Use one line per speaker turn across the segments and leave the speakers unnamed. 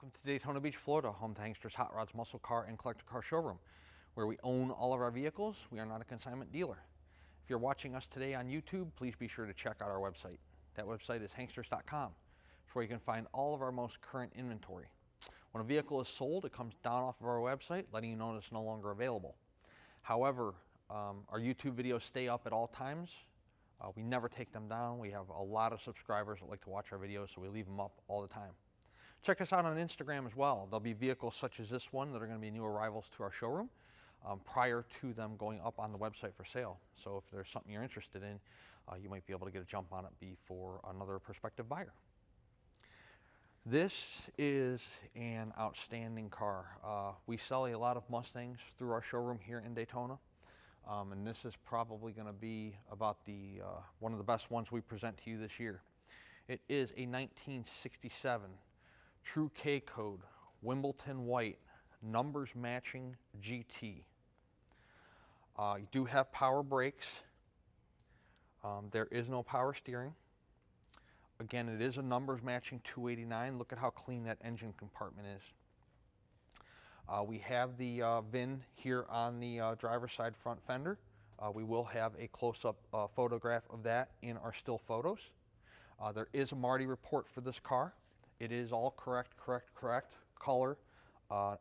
Welcome to Daytona Beach, Florida, home to Hankster's Hot Rods, Muscle Car, and Collector Car Showroom, where we own all of our vehicles. We are not a consignment dealer. If you're watching us today on YouTube, please be sure to check out our website. That website is hanksters.com. It's where you can find all of our most current inventory. When a vehicle is sold, it comes down off of our website, letting you know it's no longer available. However, our YouTube videos stay up at all times. We never take them down. We have a lot of subscribers that like to watch our videos, so we leave them up all the time. Check us out on Instagram as well. There'll be vehicles such as this one that are going to be new arrivals to our showroom prior to them going up on the website for sale. So if there's something you're interested in, you might be able to get a jump on it before another prospective buyer. This is an outstanding car. We sell a lot of Mustangs through our showroom here in Daytona. And this is probably going to be about one of the best ones we present to you this year. It is a 1967 True K Code, Wimbledon White, numbers matching GT. You do have power brakes. There is no power steering. Again, it is a numbers matching 289. Look at how clean that engine compartment is. We have the VIN here on the driver's side front fender. We will have a close-up photograph of that in our still photos. There is a Marty report for this car. It is all correct color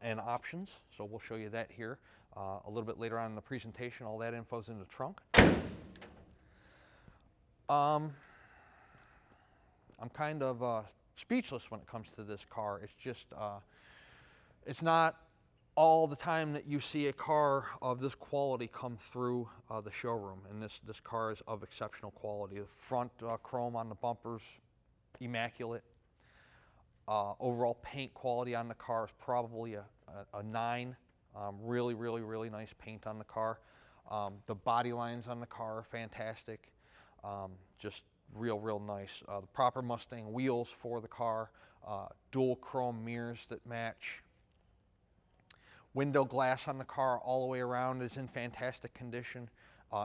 and options, so we'll show you that here a little bit later on in the presentation. All that info's in the trunk. I'm kind of speechless when it comes to this car. It's just, it's not all the time that you see a car of this quality come through the showroom, and this car is of exceptional quality. The front chrome on the bumpers, immaculate. Overall paint quality on the car is probably a 9. Really nice paint on the car. The body lines on the car are fantastic. Just real nice. The proper Mustang wheels for the car. Dual chrome mirrors that match. Window glass on the car all the way around is in fantastic condition,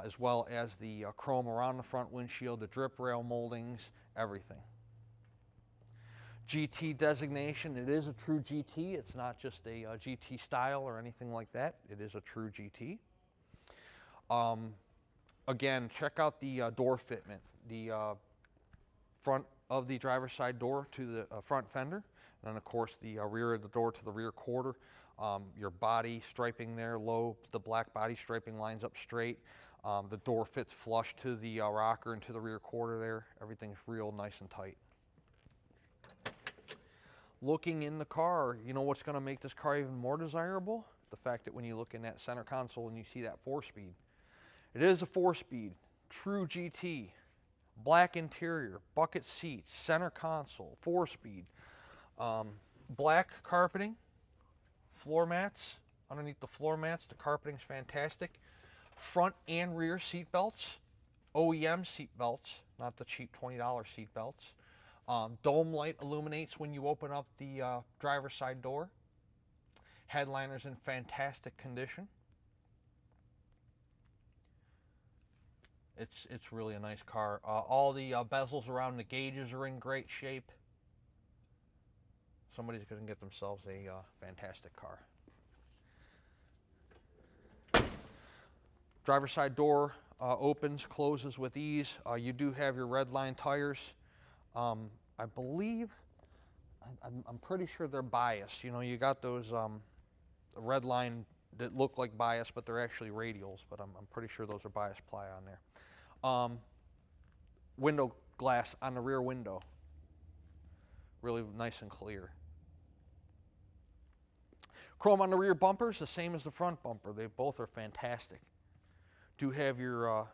as well as the chrome around the front windshield, the drip rail moldings, everything. GT designation, it is a true GT. It's not just a GT style or anything like that. It is a true GT. Again, check out the door fitment. The front of the driver's side door to the front fender, and then of course the rear of the door to the rear quarter. Your body striping there low, the black body striping lines up straight. The door fits flush to the rocker and to the rear quarter there. Everything's real nice and tight. Looking in the car, you know what's going to make this car even more desirable? The fact that when you look in that center console and you see that 4-speed. It is a 4-speed, true GT, black interior, bucket seats, center console, 4-speed, black carpeting, floor mats. Underneath the floor mats, the carpeting's fantastic. Front and rear seat belts, OEM seat belts, not the cheap $20 seat belts. Dome light illuminates when you open up the driver's side door. Headliner's in fantastic condition. It's really a nice car. All the bezels around the gauges are in great shape. Somebody's going to get themselves a fantastic car. Driver's side door opens, closes with ease. You do have your red line tires. I believe, I'm pretty sure they're bias. You know, you got those red line that look like bias, but they're actually radials, but I'm pretty sure those are bias ply on there. Window glass on the rear window. Really nice and clear. Chrome on the rear bumpers, the same as the front bumper. They both are fantastic. Do have your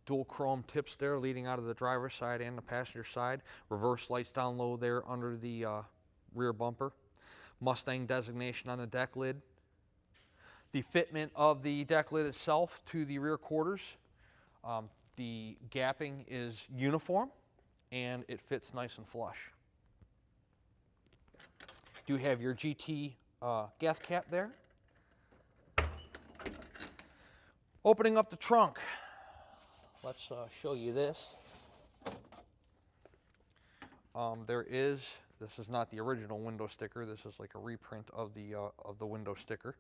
dual chrome tips there leading out of the driver's side and the passenger side. Reverse lights down low there under the rear bumper. Mustang designation on the deck lid. The fitment of the deck lid itself to the rear quarters. The gapping is uniform and it fits nice and flush. Do have your GT gas cap there. Opening up the trunk. Let's show you this. There is This is not the original window sticker. This is like a reprint of the window sticker.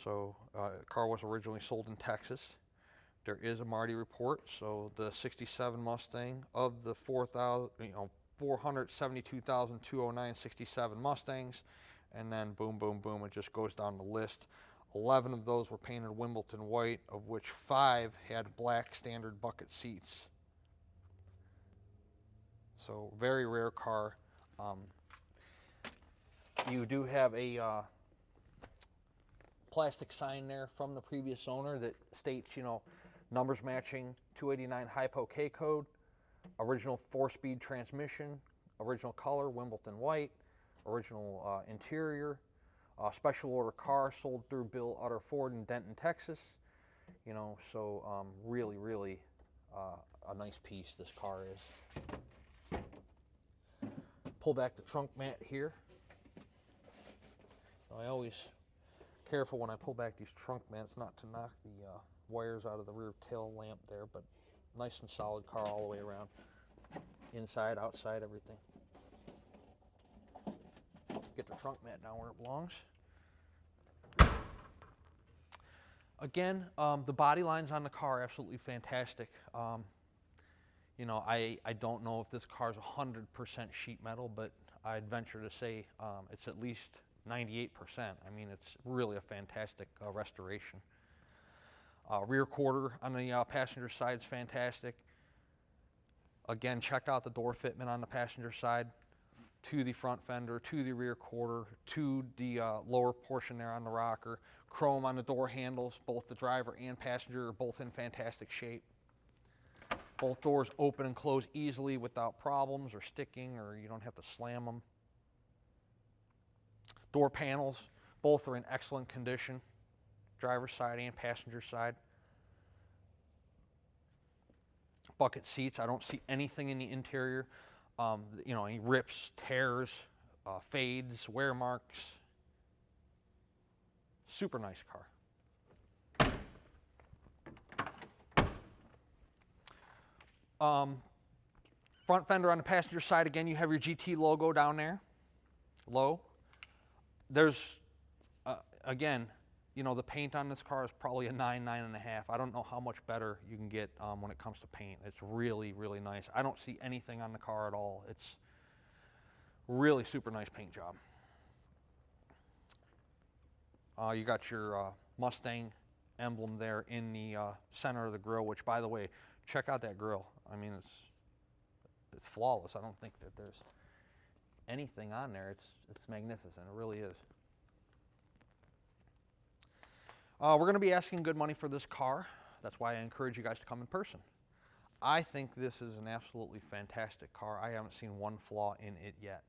So the car was originally sold in Texas. There is a Marty report. So the '67 Mustang of the 472,209 '67 Mustangs, and then boom, boom, boom, it just goes down the list. 11 of those were painted Wimbledon white, of which 5 had black standard bucket seats. So very rare car. You do have a plastic sign there from the previous owner that states, numbers matching 289 Hypo K code, original 4-speed transmission, original color Wimbledon white, original interior, special order car sold through Bill Utter Ford in Denton, Texas. So really, really a nice piece this car is. Pull back the trunk mat here. I always careful when I pull back these trunk mats not to knock the wires out of the rear tail lamp there, but nice and solid car all the way around. Inside, outside, everything. Get the trunk mat down where it belongs. Again, the body lines on the car are absolutely fantastic. I don't know if this car is 100% sheet metal, but I'd venture to say it's at least 98%. I mean, it's really a fantastic restoration. Rear quarter on the passenger side is fantastic. Again, check out the door fitment on the passenger side, to the front fender, to the rear quarter, to the lower portion there on the rocker. Chrome on the door handles, both the driver and passenger are both in fantastic shape. Both doors open and close easily without problems or sticking, or you don't have to slam them. Door panels, both are in excellent condition, driver's side and passenger side. Bucket seats, I don't see anything in the interior. Any rips, tears, fades, wear marks. Super nice car. Front fender on the passenger side, again, you have your GT logo down there, low. There's, again, the paint on this car is probably a 9, 9.5. I don't know how much better you can get when it comes to paint. It's really, really nice. I don't see anything on the car at all. It's really super nice paint job. You got your Mustang emblem there in the center of the grille, which, by the way, check out that grille. I mean, it's flawless. I don't think that there's anything on there. It's magnificent. It really is. We're going to be asking good money for this car. That's why I encourage you guys to come in person. I think this is an absolutely fantastic car. I haven't seen one flaw in it yet.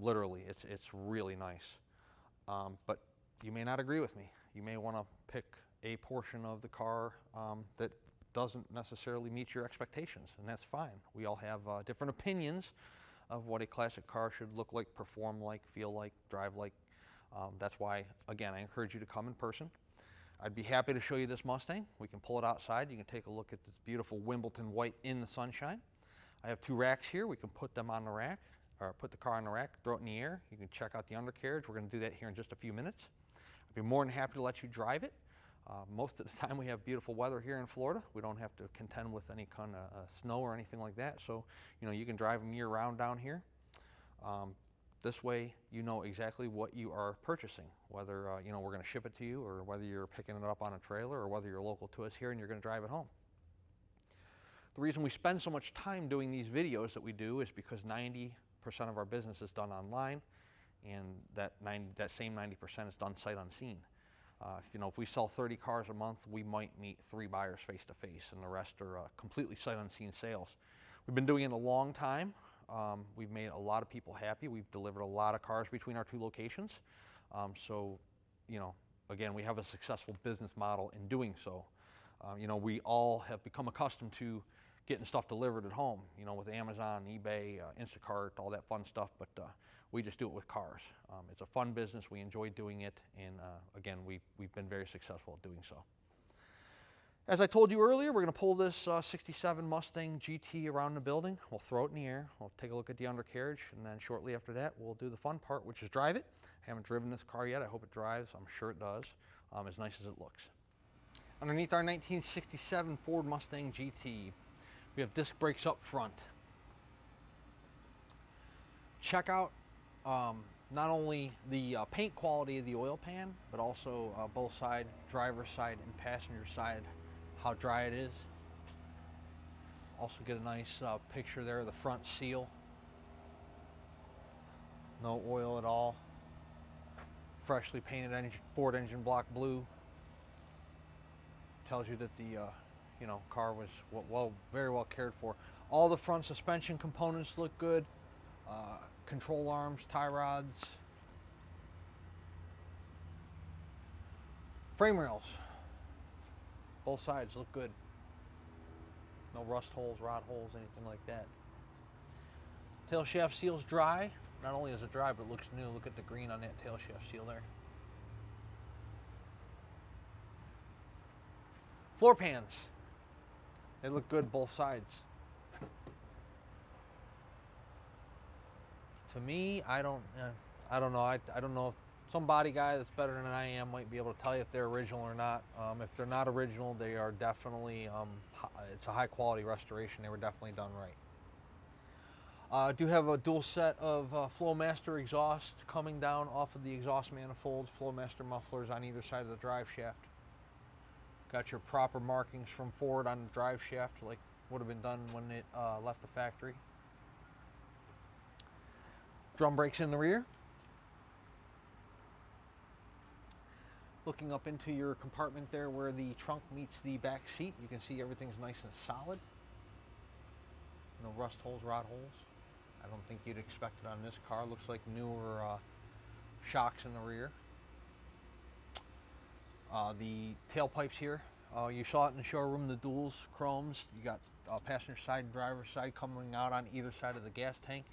Literally, it's really nice. But you may not agree with me. You may want to pick a portion of the car that doesn't necessarily meet your expectations, and that's fine. We all have different opinions of what a classic car should look like, perform like, feel like, drive like. That's why, again, I encourage you to come in person. I'd be happy to show you this Mustang. We can pull it outside. You can take a look at this beautiful Wimbledon white in the sunshine. I have 2 racks here. We can put them on the rack, or put the car on the rack, throw it in the air. You can check out the undercarriage. We're going to do that here in just a few minutes. I'd be more than happy to let you drive it. Most of the time we have beautiful weather here in Florida. We don't have to contend with any kind of snow or anything like that. So, you can drive them year round down here. This way, you know exactly what you are purchasing, whether we're going to ship it to you, or whether you're picking it up on a trailer, or whether you're local to us here and you're going to drive it home. The reason we spend so much time doing these videos that we do is because 90% of our business is done online, and that same 90% is done sight unseen. If we sell 30 cars a month, we might meet 3 buyers face to face, and the rest are completely sight unseen sales. We've been doing it a long time. We've made a lot of people happy. We've delivered a lot of cars between our 2 locations. Again, we have a successful business model in doing so. We all have become accustomed to getting stuff delivered at home, with Amazon, eBay, Instacart, all that fun stuff, but we just do it with cars. It's a fun business. We enjoy doing it, and again, we've been very successful at doing so. As I told you earlier, we're going to pull this 67 Mustang GT around the building. We'll throw it in the air. We'll take a look at the undercarriage, and then shortly after that, we'll do the fun part, which is drive it. I haven't driven this car yet. I hope it drives. I'm sure it does, as nice as it looks. Underneath our 1967 Ford Mustang GT, we have disc brakes up front. Check out not only the paint quality of the oil pan, but also both side, driver's side and passenger side, how dry it is. Also get a nice picture there of the front seal. No oil at all. Freshly painted Ford engine block blue. Tells you that the car was very well cared for. All the front suspension components look good. Control arms, tie rods, frame rails. Both sides look good. No rust holes, rot holes, anything like that. Tail shaft seal's dry. Not only is it dry, but it looks new. Look at the green on that tail shaft seal there. Floor pans. They look good both sides. To me, I don't know. I don't know if some body guy that's better than I am might be able to tell you if they're original or not. If they're not original, they are definitely, it's a high quality restoration. They were definitely done right. Do have a dual set of Flowmaster exhaust coming down off of the exhaust manifolds, Flowmaster mufflers on either side of the drive shaft. Got your proper markings from Ford on the drive shaft like would have been done when it left the factory. Drum brakes in the rear. Looking up into your compartment there where the trunk meets the back seat, you can see everything's nice and solid. No rust holes, rot holes. I don't think you'd expect it on this car. Looks like newer shocks in the rear. The tailpipes here, you saw it in the showroom, the duals, chromes. You got passenger side and driver's side coming out on either side of the gas tank.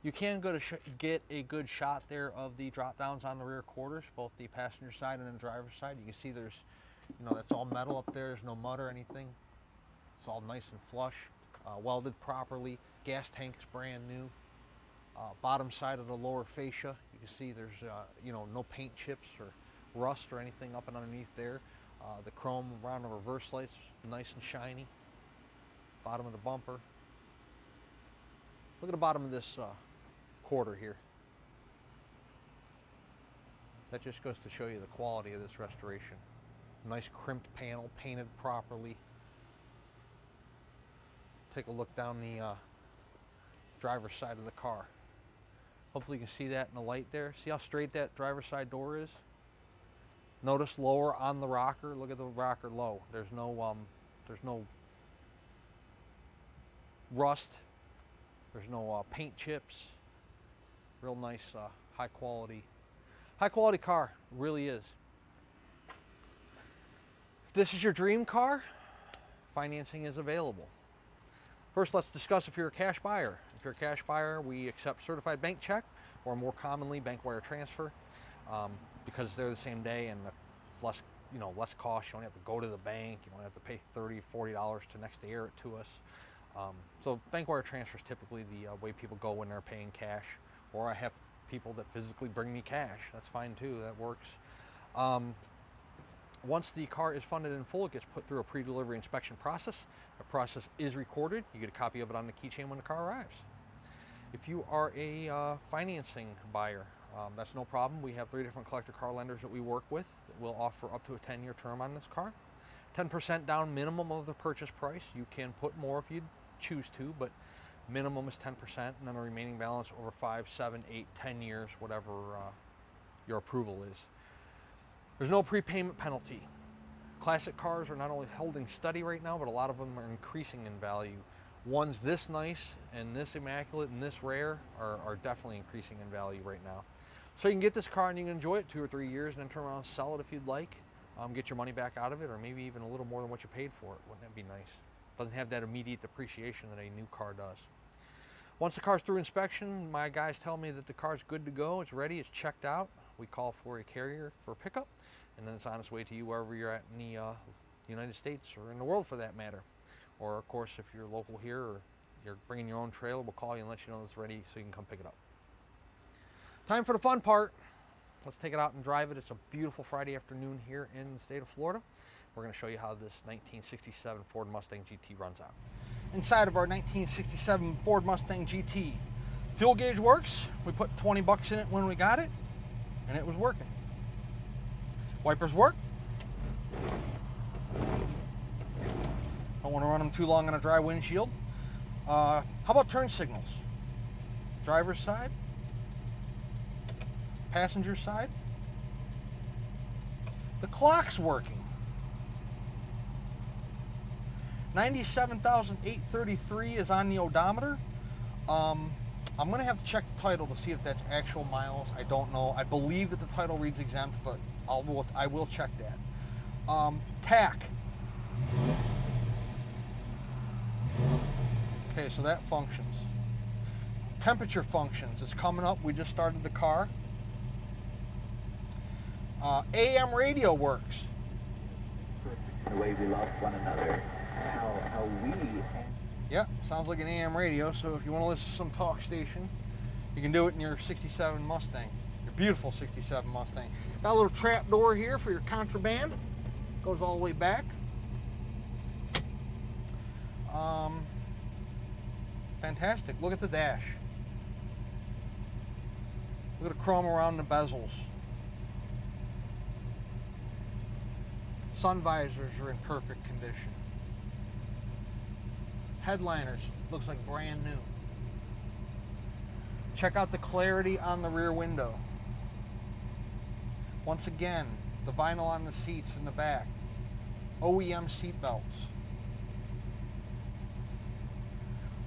You can get a good shot there of the drop downs on the rear quarters, both the passenger side and the driver's side. You can see there's, that's all metal up there. There's no mud or anything. It's all nice and flush, welded properly. Gas tank's brand new. Bottom side of the lower fascia, you can see there's, no paint chips or rust or anything up and underneath there. The chrome around the reverse lights, nice and shiny. Bottom of the bumper. Look at the bottom of this quarter here. That just goes to show you the quality of this restoration. Nice crimped panel, painted properly. Take a look down the driver's side of the car. Hopefully you can see that in the light there. See how straight that driver's side door is? Notice lower on the rocker. Look at the rocker low. There's no rust. There's no paint chips. Real nice, high quality car. It really is. If this is your dream car, financing is available. First, let's discuss if you're a cash buyer. If you're a cash buyer, we accept certified bank check, or more commonly, bank wire transfer, because they're the same day and less cost. You don't have to go to the bank. You don't have to pay $30, $40 to next day air it to us. So bank wire transfer is typically the way people go when they're paying cash, or I have people that physically bring me cash. That's fine too. That works. Once the car is funded in full, it gets put through a pre-delivery inspection process. The process is recorded. You get a copy of it on the keychain when the car arrives. If you are a financing buyer, that's no problem. We have 3 different collector car lenders that we work with that will offer up to a 10-year term on this car. 10% down minimum of the purchase price. You can put more if you choose to, but minimum is 10%, and then the remaining balance over 5, 7, 8, 10 years, whatever your approval is. There's no prepayment penalty. Classic cars are not only holding steady right now, but a lot of them are increasing in value. Ones this nice and this immaculate and this rare are definitely increasing in value right now. So you can get this car and you can enjoy it 2 or 3 years and then turn around and sell it if you'd like. Get your money back out of it, or maybe even a little more than what you paid for it. Wouldn't that be nice? Doesn't have that immediate depreciation that a new car does. Once the car's through inspection, my guys tell me that the car's good to go. It's ready, it's checked out. We call for a carrier for pickup. and then it's on its way to you wherever you're at in the United States or in the world for that matter. Or of course, if you're local here or you're bringing your own trailer, we'll call you and let you know it's ready so you can come pick it up. Time for the fun part. Let's take it out and drive it. It's a beautiful Friday afternoon here in the state of Florida. We're going to show you how this 1967 Ford Mustang GT runs out. Inside of our 1967 Ford Mustang GT, fuel gauge works. We put 20 bucks in it when we got it, and it was working. Wipers work. Don't want to run them too long on a dry windshield. How about turn signals? Driver's side, passenger side. The clock's working. 97,833 is on the odometer. I'm going to have to check the title to see if that's actual miles. I don't know. I believe that the title reads exempt, but I will check that. Tack. Okay, so that functions. Temperature functions. It's coming up. We just started the car. AM radio works.
The way we lost one another. How we...
Yep, sounds like an AM radio, so if you want to listen to some talk station, you can do it in your 67 Mustang. Your beautiful 67 Mustang. Got a little trap door here for your contraband. Goes all the way back. Fantastic. Look at the dash. Look at the chrome around the bezels. Sun visors are in perfect condition. Headliners, looks like brand new. Check out the clarity on the rear window. Once again, the vinyl on the seats in the back. OEM seat belts.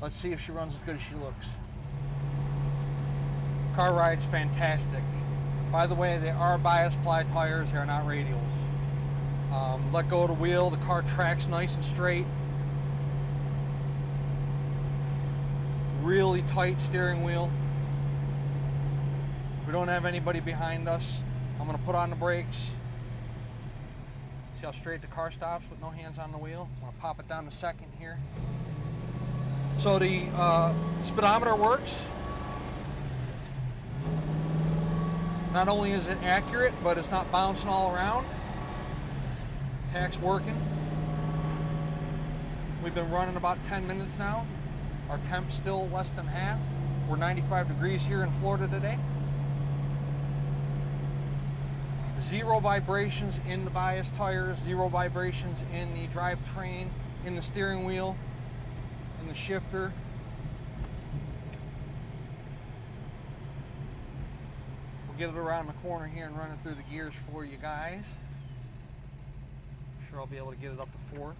Let's see if she runs as good as she looks. Car ride's fantastic. By the way, they are bias ply tires, they are not radials. Let go of the wheel, the car tracks nice and straight. Really tight steering wheel. We don't have anybody behind us. I'm going to put on the brakes. See how straight the car stops with no hands on the wheel? I'm going to pop it down to second here. So the speedometer works. Not only is it accurate, but it's not bouncing all around. Tack's working. We've been running about 10 minutes now. Our temp's still less than half. We're 95 degrees here in Florida today. Zero vibrations in the bias tires, zero vibrations in the drivetrain, in the steering wheel, in the shifter. We'll get it around the corner here and run it through the gears for you guys. I'm sure I'll be able to get it up to fourth.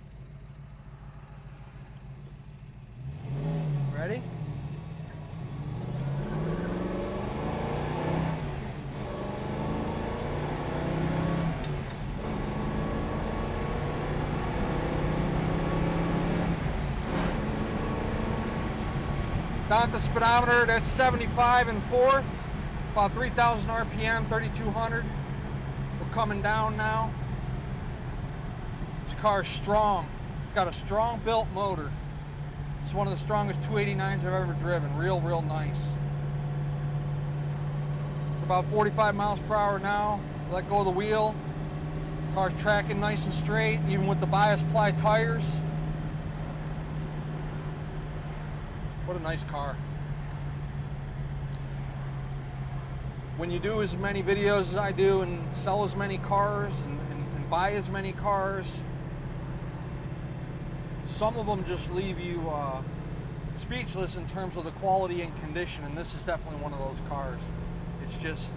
Ready? Down at the speedometer, that's 75 in fourth, about 3,000 RPM, 3,200. We're coming down now. This car is strong. It's got a strong built motor. It's one of the strongest 289s I've ever driven. Real nice. About 45 miles per hour now. Let go of the wheel. Car's tracking nice and straight, even with the bias ply tires. What a nice car. When you do as many videos as I do and sell as many cars and buy as many cars, some of them just leave you speechless in terms of the quality and condition, and this is definitely one of those cars. It's just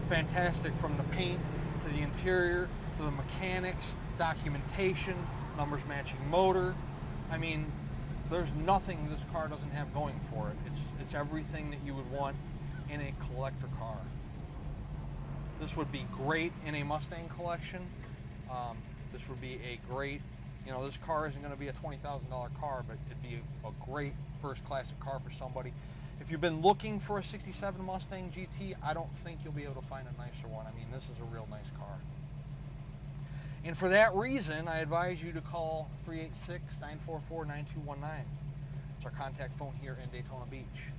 fantastic, from the paint to the interior to the mechanics, documentation, numbers matching motor. I mean, there's nothing this car doesn't have going for it. It's everything that you would want in a collector car. This would be great in a Mustang collection. This would be a great, you know, this car isn't going to be a $20,000 car, but it'd be a great first classic car for somebody. If you've been looking for a 67 Mustang GT, I don't think you'll be able to find a nicer one. I mean, this is a real nice car. And for that reason, I advise you to call 386-944-9219. It's our contact phone here in Daytona Beach.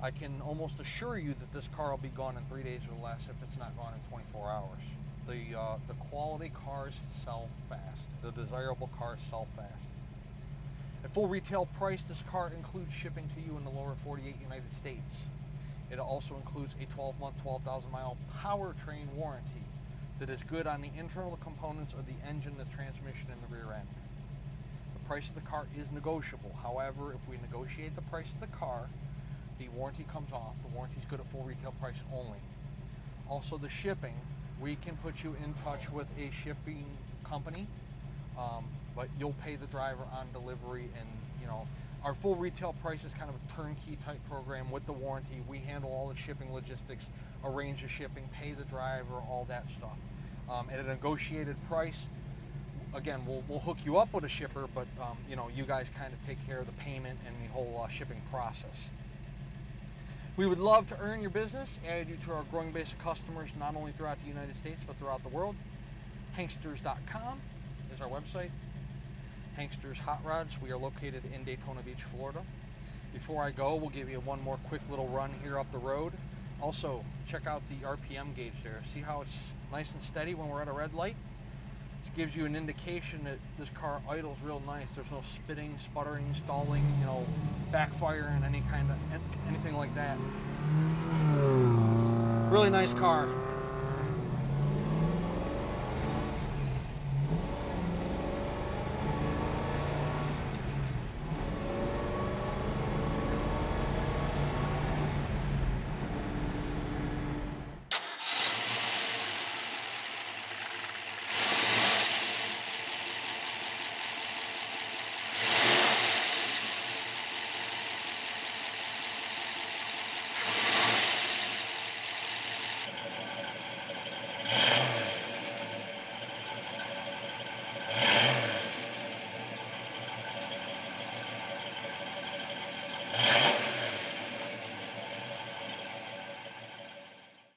I can almost assure you that this car will be gone in 3 days or less if it's not gone in 24 hours. The quality cars sell fast. The desirable cars sell fast. At full retail price, this car includes shipping to you in the lower 48 United States. It also includes a 12-month, 12,000-mile powertrain warranty that is good on the internal components of the engine, the transmission, and the rear end. The price of the car is negotiable. However, if we negotiate the price of the car, the warranty comes off. The warranty is good at full retail price only. Also, the shipping, we can put you in touch with a shipping company, but you'll pay the driver on delivery. And our full retail price is kind of a turnkey type program with the warranty. We handle all the shipping logistics, arrange the shipping, pay the driver, all that stuff. At a negotiated price, again, we'll hook you up with a shipper, but you guys kind of take care of the payment and the whole shipping process. We would love to earn your business, add you to our growing base of customers, not only throughout the United States, but throughout the world. Hanksters.com is our website. Hanksters Hot Rods. We are located in Daytona Beach, Florida. Before I go, we'll give you one more quick little run here up the road. Also, check out the RPM gauge there. See how it's nice and steady when we're at a red light? This gives you an indication that this car idles real nice. There's no spitting, sputtering, stalling, backfiring, anything like that. Really nice car.